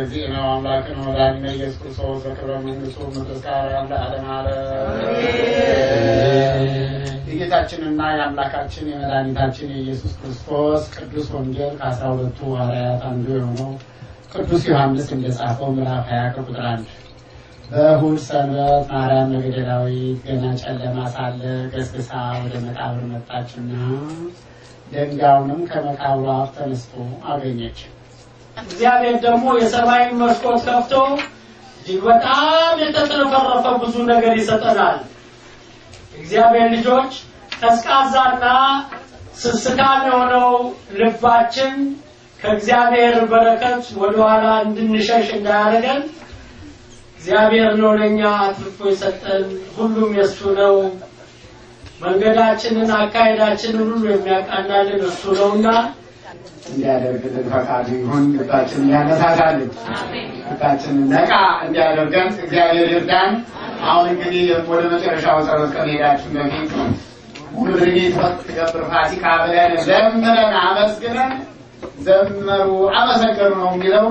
زينا واملاكنا ولعنا يسكو صوت ذكر من نسوم متسكار لعلم على የጌታችንና የአምላካችን የመድኃኒታችን የኢየሱስ ክርስቶስ ቅዱስ ወንጌል ከ12ቱ ሐዋርያት አንዱ የሆነው ቅዱስ ዮሐንስ እንደጻፈው ምዕራፍ 20 ቁጥር 1 በእሑድ ሰንበት ማርያም መግደላዊት ገና ጨለማ ሳለ ገስግሳ ወደ መቃብር መጣችና ድንጋዩንም ከመቃብሩ አፍ ተነስቶ አገኘች። እግዚአብሔር ደግሞ የሰማይን መስኮት ከፍቶ እጅግ በጣም የተትረፈረፈ ብዙ ነገር ይሰጠናል። እግዚአብሔር ልጆች ተስቃዛና ስስካም የሆነው ልባችን ከእግዚአብሔር በረከት ወደ ኋላ እንድንሸሽ እንዳያደርገን እግዚአብሔር ነው ለኛ አጥፎ የሰጠን። ሁሉም የሱ ነው። መንገዳችንን አካሄዳችንን ሁሉ የሚያቃናልን እሱ ነውና እንዲያደርግልን ፈቃዱ ይሁን። ልባችንን ያነሳሳልን። አሜን። ልባችንን ነቃ እንዲያደርገን እግዚአብሔር ይርዳን። አሁን እንግዲህ ወደ መጨረሻው ጸሎት ከመሄዳችን በፊት ሙሉሪት ወጥተገብር ፋሲካ ብለን ዘምረን አመስግነን ዘመሩ አመሰገኑ ነው የሚለው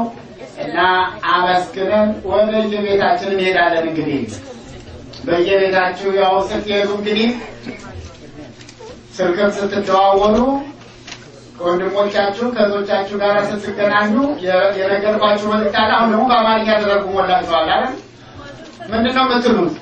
እና አመስግነን ወደ የቤታችን እንሄዳለን። እንግዲህ በየቤታችሁ ያው ስትሄዱ እንግዲህ ስልክም ስትደዋወሉ ከወንድሞቻችሁ ከእህቶቻችሁ ጋር ስትገናኙ የነገርኳችሁ መልእክት አለ። አሁን ደግሞ በአማርኛ ተተርጉሞላችኋል አይደል? ምንድነው የምትሉት?